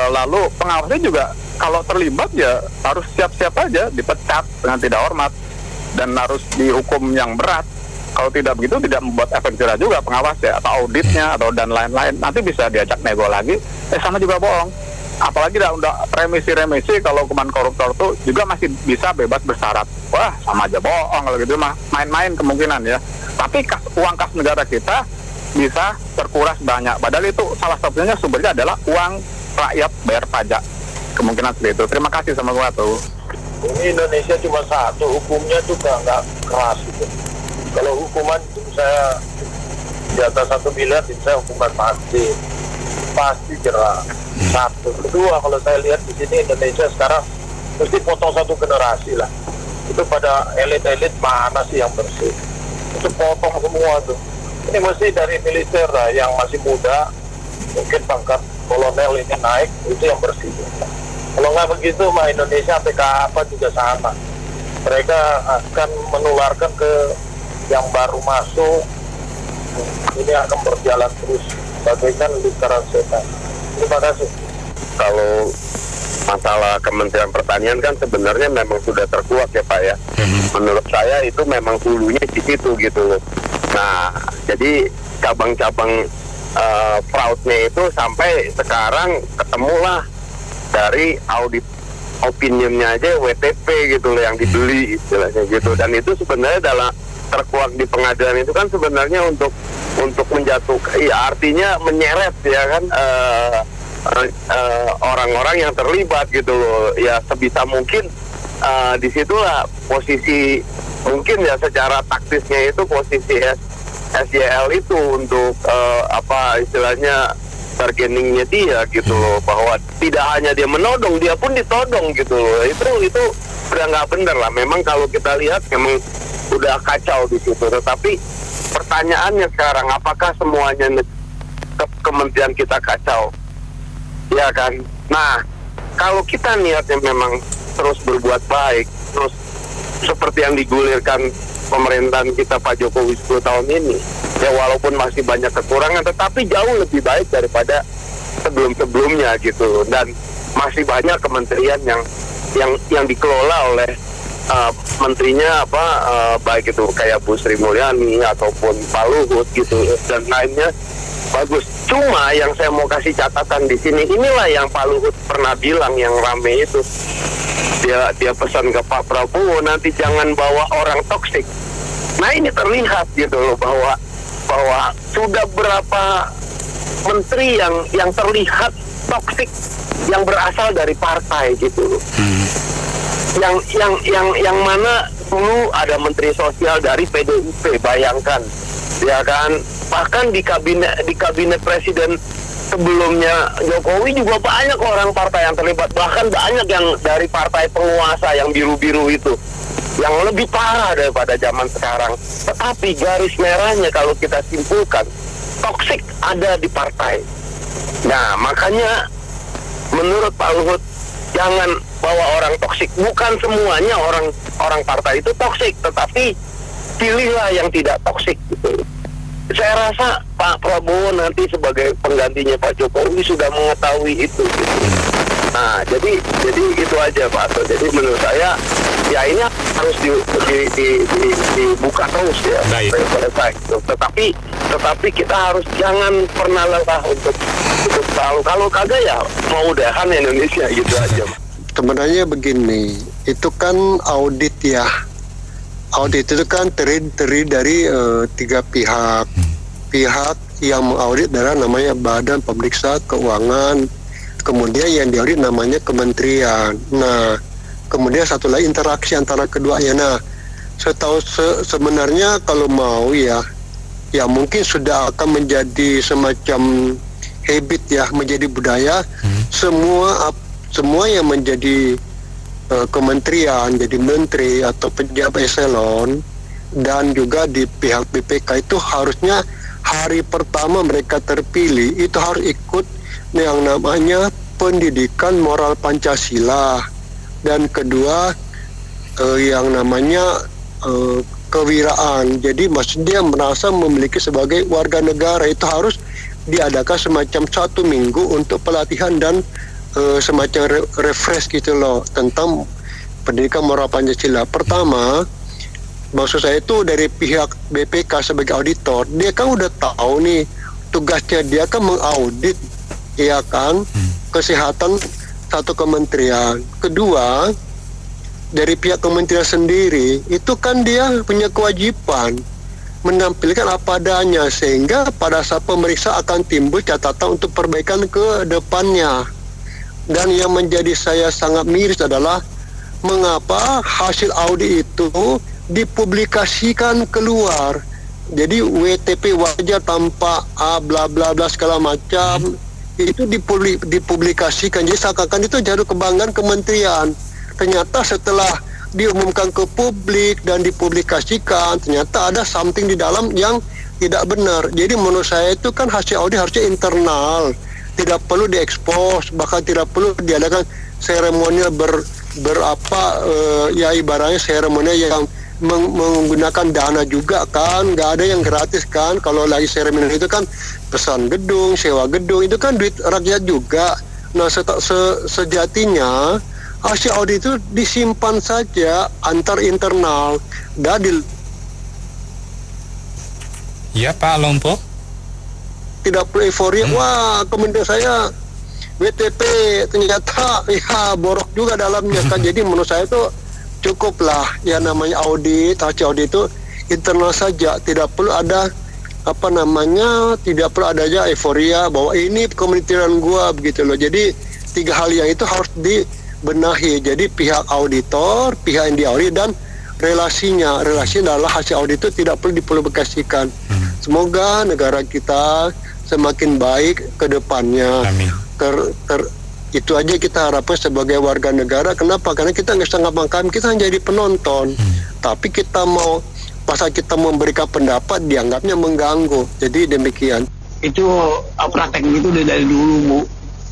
Lalu pengawasnya juga kalau terlibat ya harus siap-siap aja dipecat dengan tidak hormat dan harus dihukum yang berat. Kalau tidak begitu tidak membuat efek jerah juga pengawasnya atau auditnya atau dan lain-lain. Nanti bisa diajak nego lagi, sama juga bohong. Apalagi udah remisi-remisi, kalau hukuman koruptor tuh juga masih bisa bebas bersyarat. Wah, sama aja bohong kalau gitu mah, main-main kemungkinan ya. Tapi uang kas negara kita bisa terkuras banyak. Padahal itu salah satunya sumbernya adalah uang rakyat bayar pajak. Kemungkinan seperti itu. Terima kasih sama gua tuh. Ini Indonesia cuma satu, hukumnya juga nggak keras gitu. Kalau hukuman saya di atas 1 miliar, saya hukuman pasti jerah. Satu, kedua, kalau saya lihat di sini Indonesia sekarang mesti potong satu generasi lah. Itu pada elit-elit mana sih yang bersih? Itu potong semua tuh. Ini mesti dari militer lah yang masih muda, mungkin pangkat kolonel ini naik, itu yang bersih. Kalau nggak begitu mah Indonesia sampai kapan juga sama. Mereka akan menularkan ke yang baru masuk. Ini akan berjalan terus bagaikan lingkaran setan. Terima kasih. Kalau masalah Kementerian Pertanian kan sebenarnya memang sudah terkuak ya Pak ya. Menurut saya itu memang hulunya di situ gitu loh. Nah, jadi cabang-cabang fraudnya itu sampai sekarang ketemulah dari audit opinionnya aja WTP gitu loh yang dibeli istilahnya gitu. Dan itu sebenarnya dalam terkuak di pengadilan itu kan sebenarnya untuk menjatuhkan, ya artinya menyeret ya kan orang-orang yang terlibat gitu loh. Ya sebisa mungkin disitulah posisi mungkin ya secara taktisnya itu posisi SYL itu untuk apa istilahnya bargainingnya dia gitu loh, bahwa tidak hanya dia menodong, dia pun ditodong gitu loh. Itu udah nggak bener lah. Memang kalau kita lihat memang udah kacau di situ. Tetapi pertanyaannya sekarang, apakah semuanya kementerian kita kacau? Ya kan. Nah, kalau kita niatnya memang terus berbuat baik, terus seperti yang digulirkan pemerintahan kita Pak Jokowi 10 tahun ini, ya walaupun masih banyak kekurangan, tetapi jauh lebih baik daripada sebelum-sebelumnya gitu. Dan masih banyak kementerian yang dikelola oleh menterinya baik itu kayak Bu Sri Mulyani ataupun Pak Luhut gitu dan lainnya bagus. Cuma yang saya mau kasih catatan di sini, inilah yang Pak Luhut pernah bilang yang rame itu. Dia pesan ke Pak Prabowo, nanti jangan bawa orang toksik. Nah ini terlihat gitu loh bahwa sudah berapa menteri yang terlihat toksik yang berasal dari partai gitu loh. Yang mana dulu ada menteri sosial dari PDIP, bayangkan ya kan. Bahkan di kabinet presiden sebelumnya Jokowi juga banyak orang partai yang terlibat, bahkan banyak yang dari partai penguasa yang biru-biru itu yang lebih parah daripada zaman sekarang. Tetapi garis merahnya kalau kita simpulkan, toksik ada di partai. Nah makanya menurut Pak Luhut jangan bawa orang toksik. Bukan semuanya orang partai itu toksik, tetapi pilihlah yang tidak toksik gitu. Saya rasa Pak Prabowo nanti sebagai penggantinya Pak Jokowi sudah mengetahui itu gitu. Nah jadi itu aja Pak. Jadi menurut saya ya ini harus dibuka terus ya. Selesai. Tetapi kita harus jangan pernah lelah untuk tahu. Kalau kagak ya mau udahan Indonesia gitu aja Pak. Sebenarnya begini, itu kan audit ya. Audit itu kan terdiri dari 3 pihak. Pihak yang mengaudit adalah namanya Badan Pemeriksa Keuangan. Kemudian yang diaudit namanya kementerian. Nah, kemudian satu lagi interaksi antara keduanya. Nah, sebenarnya kalau mau ya mungkin sudah akan menjadi semacam habit ya, menjadi budaya. Semua yang menjadi kementerian, jadi menteri atau pejabat eselon dan juga di pihak BPK itu harusnya hari pertama mereka terpilih itu harus ikut yang namanya pendidikan moral Pancasila, dan kedua yang namanya kewiraan. Jadi maksudnya merasa memiliki sebagai warga negara itu harus diadakan semacam 1 minggu untuk pelatihan dan semacam refresh gitu loh tentang pendidikan moral Pancasila. Pertama, maksud saya itu dari pihak BPK sebagai auditor, dia kan udah tahu nih tugasnya, dia kan mengaudit ya kan kesehatan satu kementerian. Kedua, dari pihak kementerian sendiri itu kan dia punya kewajiban menampilkan apa adanya, sehingga pada saat pemeriksa akan timbul catatan untuk perbaikan ke depannya. Dan yang menjadi saya sangat miris adalah mengapa hasil audit itu dipublikasikan keluar. Jadi WTP wajar tanpa bla bla bla segala macam itu dipublikasikan. Jadi seakan-akan itu jadi kebanggaan kementerian. Ternyata setelah diumumkan ke publik dan dipublikasikan, ternyata ada something di dalam yang tidak benar. Jadi menurut saya itu kan hasil audit harusnya internal, tidak perlu diekspos, bahkan tidak perlu diadakan seremonial ya ibaratnya seremonial yang menggunakan dana juga kan, nggak ada yang gratis kan. Kalau lagi seremonial itu kan pesan gedung, sewa gedung, itu kan duit rakyat juga. Nah sejatinya hasil audit itu disimpan saja antar internal dan ya Pak Lompo, tidak perlu euforia. Wah, kementerian saya WTP ternyata ya borok juga dalamnya kan. Jadi menurut saya itu cukuplah ya namanya audit, hasil audit itu internal saja, tidak perlu ada tidak perlu adanya euforia bahwa ini kementerian gua begitu loh. Jadi 3 hal yang itu harus dibenahi. Jadi pihak auditor, pihak yang diaudit, dan relasinya adalah hasil audit itu tidak perlu dipublikasikan. Semoga negara kita semakin baik ke depannya. Amin. Itu aja kita harapkan sebagai warga negara. Kenapa? Karena kita nggak setengah bangkam, kita hanya jadi penonton. Tapi kita pasal kita memberikan pendapat dianggapnya mengganggu. Jadi demikian. Itu praktek itu udah dari dulu, Bu.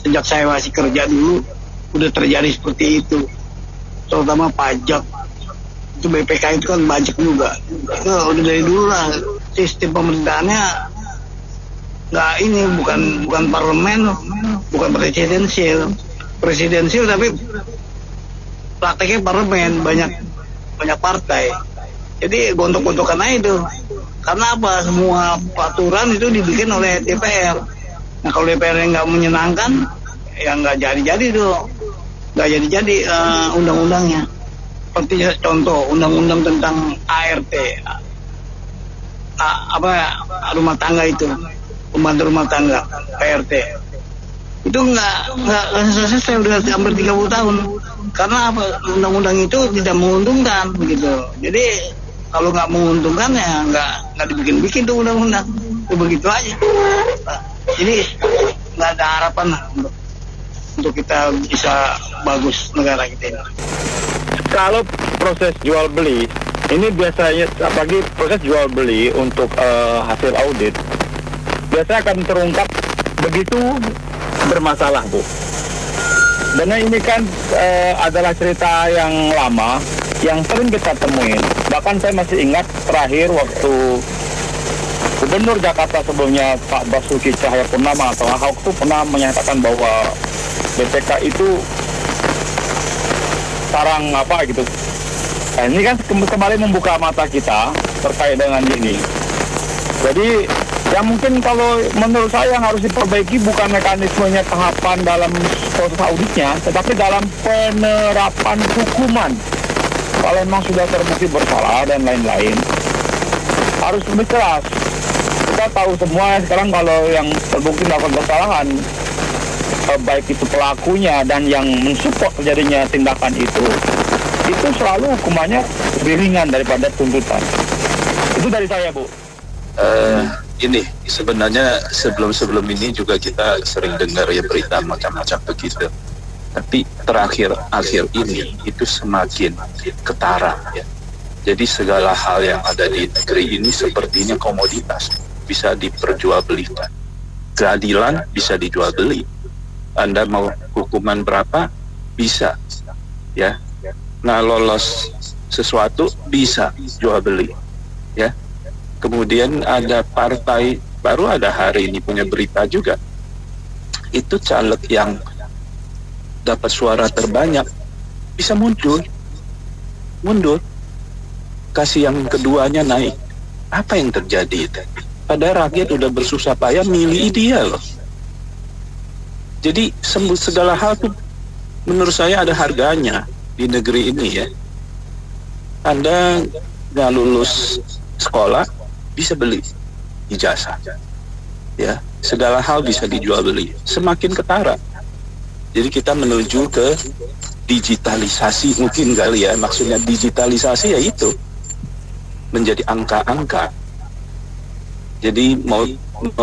Sejak saya masih kerja dulu udah terjadi seperti itu. Terutama pajak. Itu BPK itu kan pajak juga. Itu udah dari dulu lah. Sistem pemerintahannya bukan parlemen, bukan presidensial tapi prakteknya parlemen, banyak partai. Jadi gontok-gontokan aja itu. Karena apa? Semua peraturan itu dibikin oleh DPR. Nah kalau DPR yang nggak menyenangkan, ya nggak jadi tuh, nggak jadi undang-undangnya. Seperti contoh undang-undang tentang ART, rumah tangga itu, pembantu rumah tangga, PRT. Itu nggak selesai, udah hampir 30 tahun. Karena apa? Undang-undang itu tidak menguntungkan begitu. Jadi kalau nggak menguntungkan ya nggak dibikin-bikin tuh undang-undang. Itu begitu aja. Jadi nggak ada harapan lah untuk kita bisa bagus negara kita ini. Kalau proses jual beli ini biasanya, apalagi proses jual beli untuk hasil audit, biasanya akan terungkap begitu bermasalah, Bu. Dan ini kan adalah cerita yang lama yang sering kita temuin. Bahkan saya masih ingat terakhir waktu Gubernur Jakarta sebelumnya Pak Basuki Cahayapurnama atau Ahok itu pernah menyatakan bahwa BPK itu sarang gitu. Nah, ini kan kembali membuka mata kita terkait dengan ini. Jadi ya mungkin kalau menurut saya yang harus diperbaiki bukan mekanismenya tahapan dalam proses auditnya, tetapi dalam penerapan hukuman. Kalau memang sudah terbukti bersalah dan lain-lain, harus lebih keras. Kita tahu semua sekarang kalau yang terbukti melakukan kesalahan, baik itu pelakunya dan yang mensupport terjadinya tindakan itu selalu hukumannya lebih ringan daripada tuntutan. Itu dari saya, Bu. Ini sebenarnya sebelum ini juga kita sering dengar ya berita macam-macam begitu. Tapi akhir ini itu semakin ketara ya. Jadi segala hal yang ada di negeri ini sepertinya komoditas, bisa diperjualbelikan. Keadilan bisa dijual beli. Anda mau hukuman berapa? Bisa. Ya. Nah, lolos sesuatu bisa jual beli. Ya. Kemudian ada partai, baru ada hari ini punya berita juga. Itu caleg yang dapat suara terbanyak bisa mundur, kasih yang keduanya naik. Apa yang terjadi itu? Padahal rakyat udah bersusah payah milih dia loh. Jadi segala hal tuh menurut saya ada harganya di negeri ini ya. Anda nggak lulus sekolah, bisa beli ijazah. Ya, segala hal bisa dijual beli. Semakin ketara. Jadi kita menuju ke digitalisasi mungkin kali ya. Maksudnya digitalisasi ya itu menjadi angka-angka. Jadi mau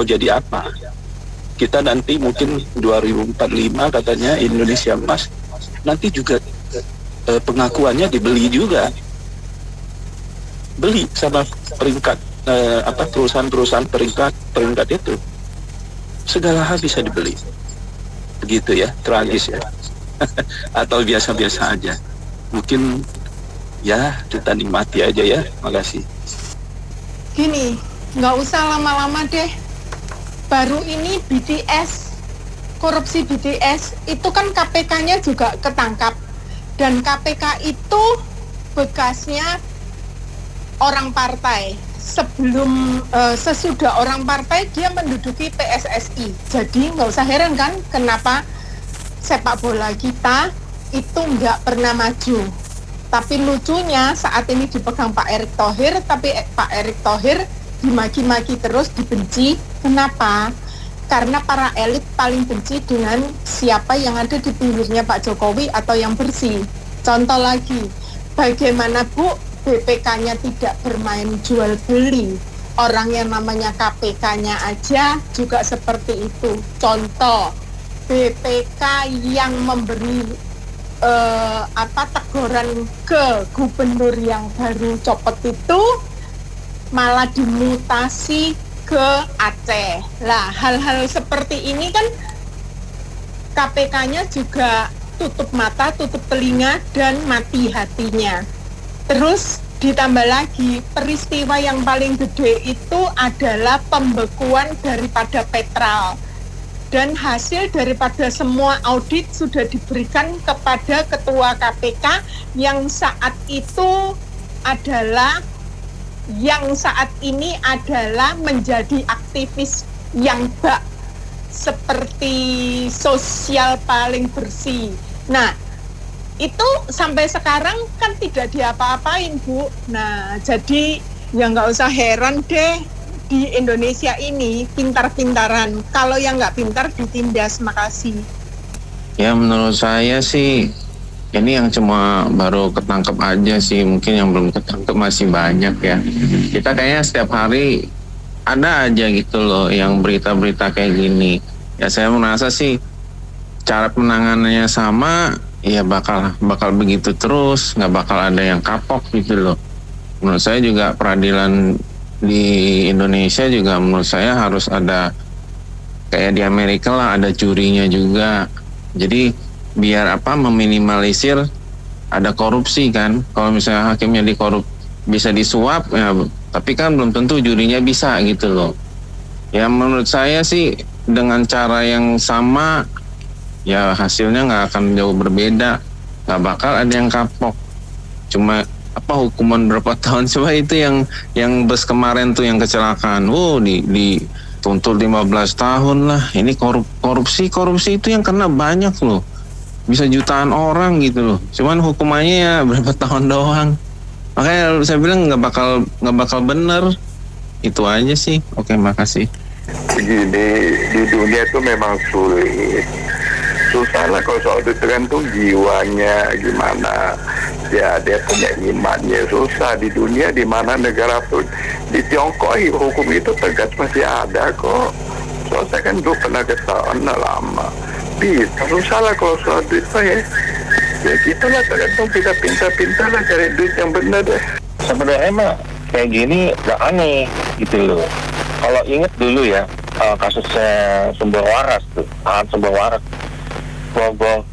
jadi apa? Kita nanti mungkin 2045 katanya Indonesia Emas. Nanti juga pengakuannya dibeli juga. Beli sama peringkat perusahaan-perusahaan peringkat itu. Segala hal bisa dibeli. Begitu ya, tragis ya. Atau biasa-biasa aja. Mungkin ya kita nikmati aja ya. Makasih. Gini, nggak usah lama-lama deh. Baru ini BTS, korupsi BTS itu kan KPK-nya juga ketangkap. Dan KPK itu bekasnya orang partai. Sesudah orang partai dia menduduki PSSI. Jadi nggak usah heran kan kenapa sepak bola kita itu nggak pernah maju. Tapi lucunya saat ini dipegang Pak Erick Thohir, tapi Pak Erick Thohir dimaki-maki terus, dibenci. Kenapa? Karena para elit paling benci dengan siapa yang ada di pinggirnya Pak Jokowi atau yang bersih. Contoh lagi, bagaimana Bu BPK-nya tidak bermain jual beli, orang yang namanya KPK-nya aja juga seperti itu. Contoh, BPK yang memberi teguran ke gubernur yang baru copot itu malah dimutasi ke Aceh. Lah, hal-hal seperti ini kan KPK-nya juga tutup mata, tutup telinga, dan mati hatinya. Terus ditambah lagi, peristiwa yang paling gede itu adalah pembekuan daripada Petrol. Dan hasil daripada semua audit sudah diberikan kepada Ketua KPK yang saat ini adalah menjadi aktivis yang seperti sosial paling bersih. Nah, itu sampai sekarang kan tidak diapa-apain, Bu. Nah, jadi ya nggak usah heran deh, di Indonesia ini pintar-pintaran. Kalau yang nggak pintar ditindas. Makasih. Ya menurut saya sih ini yang cuma baru ketangkep aja sih. Mungkin yang belum ketangkep masih banyak ya. Kita kayaknya setiap hari ada aja gitu loh yang berita-berita kayak gini. Ya saya merasa sih cara penanganannya sama, ya bakal begitu terus, nggak bakal ada yang kapok gitu loh. Menurut saya juga peradilan di Indonesia juga menurut saya harus ada kayak di Amerika lah, ada jurinya juga. Jadi biar meminimalisir ada korupsi kan. Kalau misalnya hakimnya bisa disuap ya, tapi kan belum tentu jurinya bisa gitu loh. Ya menurut saya sih dengan cara yang sama ya hasilnya nggak akan jauh berbeda, nggak bakal ada yang kapok. Cuma hukuman berapa tahun, coba itu yang bus kemarin tuh yang kecelakaan, dituntut 15 tahun lah. Ini korupsi itu yang kena banyak loh, bisa jutaan orang gitu loh. Cuman hukumannya ya berapa tahun doang. Makanya saya bilang nggak bakal bener. Itu aja sih. Oke, makasih. Begini, di dunia itu memang sulit. Susah lah kalau soal itu, tergantung jiwanya gimana. Ya dia punya imannya. Susah di dunia di mana negara pun. Di Tiongkok hukum itu tegas masih ada kok. Soal saya kan dulu pernah ke sana lama. Bisa susah lah kalau soal duit ya. Ya kita lah tergantung kita pintar-pintar lah cari duit yang benar deh. Sebenarnya mah kayak gini gak aneh gitu loh. Kalau inget dulu ya kasusnya Sumber Waras tuh, Sumber Waras. Bogor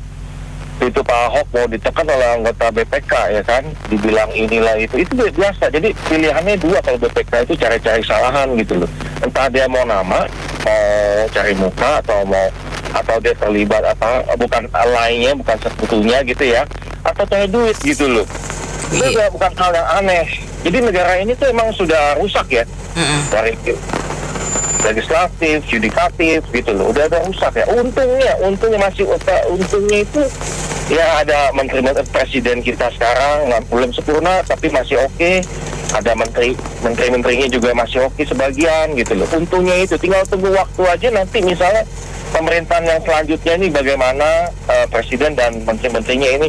itu Pak Ahok mau ditekan oleh anggota BPK ya kan, dibilang inilah itu biasa. Jadi pilihannya dua kalau BPK itu cari-cari kesalahan gitu loh. Entah dia mau nama, mau cari muka atau dia terlibat bukan lainnya, bukan sekutunya gitu ya, atau cari duit gitu loh. Itu bukan hal yang aneh. Jadi negara ini tuh emang sudah rusak ya, dari legislatif, yudikatif gitu loh, udah rusak ya. Untungnya itu ya ada menteri presiden kita sekarang belum sempurna tapi masih oke. ada menteri-menterinya juga masih oke sebagian gitu loh. Untungnya itu tinggal tunggu waktu aja, nanti misalnya pemerintahan yang selanjutnya ini bagaimana presiden dan menteri-menterinya ini,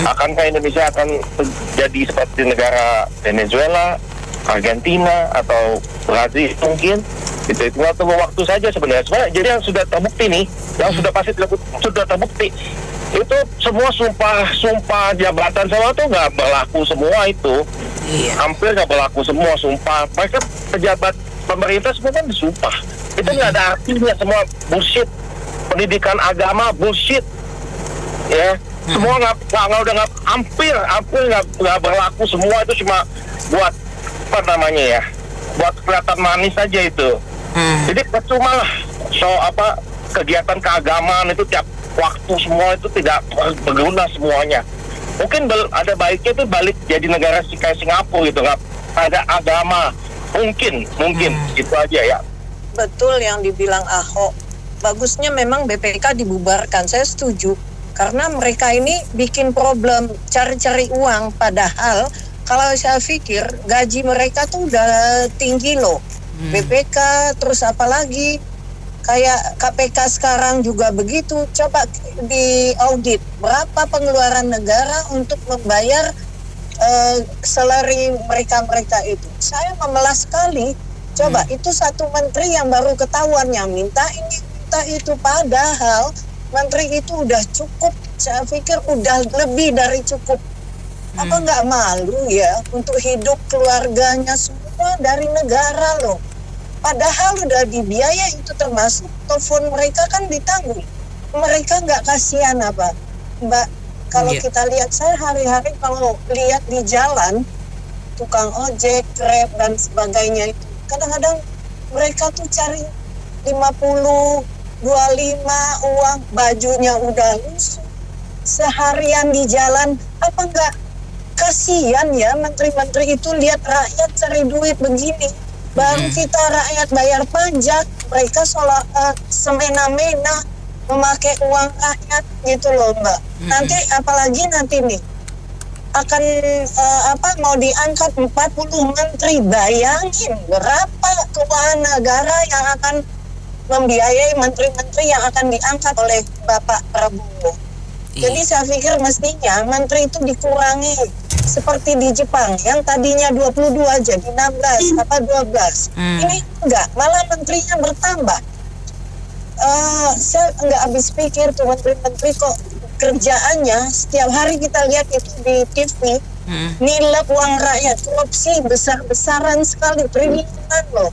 akankah Indonesia akan jadi seperti negara Venezuela, Argentina atau Brazil mungkin. Itu tinggal tunggu waktu saja sebenarnya. Jadi yang sudah terbukti nih, yang sudah pasti sudah terbukti, itu semua sumpah jabatan semua tuh nggak berlaku semua itu. Hampir nggak berlaku semua sumpah. Mereka pejabat pemerintah semua kan disumpah. Itu nggak ada artinya, semua bullshit. Pendidikan agama bullshit. Ya, semua hampir nggak berlaku semua, itu cuma buat apa namanya ya? Buat kelihatan manis saja itu. Jadi percuma lah kegiatan keagamaan itu tiap waktu semua itu tidak berguna semuanya. Mungkin ada baiknya itu balik jadi negara kayak Singapura gitu, nggak ada agama. Mungkin itu aja ya. Betul yang dibilang Ahok. Bagusnya memang BPK dibubarkan. Saya setuju. Karena mereka ini bikin problem, cari-cari uang. Padahal kalau saya pikir gaji mereka tuh udah tinggi loh. BPK terus apalagi kayak KPK sekarang juga begitu. Coba di audit berapa pengeluaran negara untuk membayar salary mereka itu. Saya memelas sekali. Coba itu satu menteri yang baru ketahuan yang minta ini minta itu, padahal menteri itu udah cukup. Saya pikir udah lebih dari cukup. Apa nggak malu ya untuk hidup keluarganya semua dari negara loh. Padahal udah dibiaya, itu termasuk telepon mereka kan ditanggung. Mereka nggak kasihan apa, Mbak? Kalau kita lihat, saya hari-hari kalau lihat di jalan tukang ojek, Grab dan sebagainya itu, kadang-kadang mereka tuh cari 50, 25 uang, bajunya udah lusuh. Seharian di jalan, apa nggak kasihan ya menteri-menteri itu lihat rakyat cari duit begini. Baru kita rakyat bayar pajak, mereka semena-mena memakai uang rakyat gitu loh Mbak. Nanti apalagi nanti nih akan mau diangkat 40 menteri, bayangin berapa keuangan negara yang akan membiayai menteri-menteri yang akan diangkat oleh Bapak Prabowo. Jadi saya pikir mestinya menteri itu dikurangi. Seperti di Jepang yang tadinya 22 jadi 16 apa 12. Ini enggak, malah menterinya bertambah. Saya enggak habis pikir tuh menteri-menteri kok kerjaannya setiap hari kita lihat itu di TV. Nilai uang rakyat, korupsi besar-besaran sekali, triliunan loh.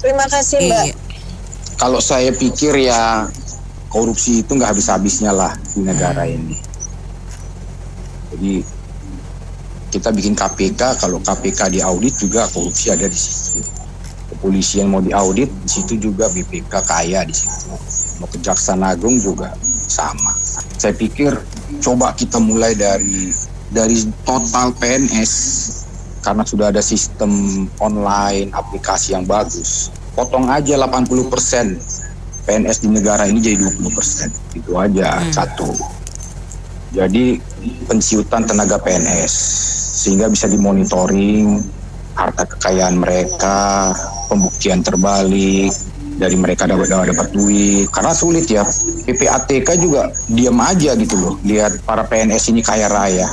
Terima kasih Mbak. Kalau saya pikir ya korupsi itu nggak habis-habisnya lah di negara ini. Jadi kita bikin KPK, kalau KPK diaudit juga korupsi ada di situ. Kepolisian mau diaudit, di situ juga BPK kaya di situ. Mau Kejaksaan Agung juga sama. Saya pikir coba kita mulai dari total PNS, karena sudah ada sistem online, aplikasi yang bagus. Potong aja 80% PNS di negara ini jadi 20%. Itu aja satu. Jadi pensiutan tenaga PNS sehingga bisa dimonitoring harta kekayaan mereka, pembuktian terbalik dari mereka dapat duit. Karena sulit ya, PPATK juga diam aja gitu loh, lihat para PNS ini kaya raya.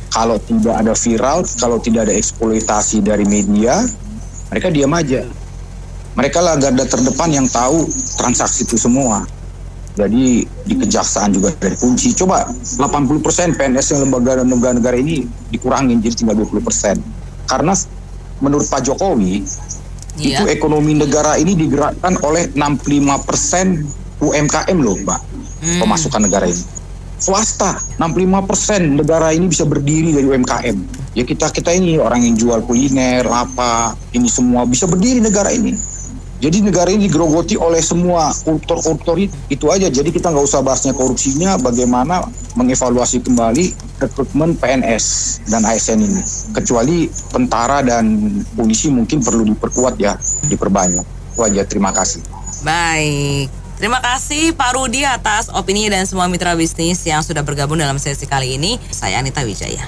Kalau tidak ada viral, kalau tidak ada eksploitasi dari media, mereka diam aja. Mereka lah garda terdepan yang tahu transaksi itu semua. Jadi di kejaksaan juga dari kunci. Coba 80% PNS yang lembaga negara ini dikurangin jadi tinggal 20%. Karena menurut Pak Jokowi itu ekonomi negara ini digerakkan oleh 65% UMKM loh Mbak. Pemasukan negara ini. Swasta 65% negara ini bisa berdiri dari UMKM. Ya kita ini orang yang jual kuliner apa ini semua bisa berdiri negara ini. Jadi negara ini digerogoti oleh semua koruptor itu aja. Jadi kita nggak usah bahasnya korupsinya, bagaimana mengevaluasi kembali rekrutmen PNS dan ASN ini. Kecuali tentara dan polisi mungkin perlu diperkuat ya, diperbanyak. Itu aja, terima kasih. Baik, terima kasih Pak Rudi atas opini dan semua mitra bisnis yang sudah bergabung dalam sesi kali ini. Saya Anita Wijaya.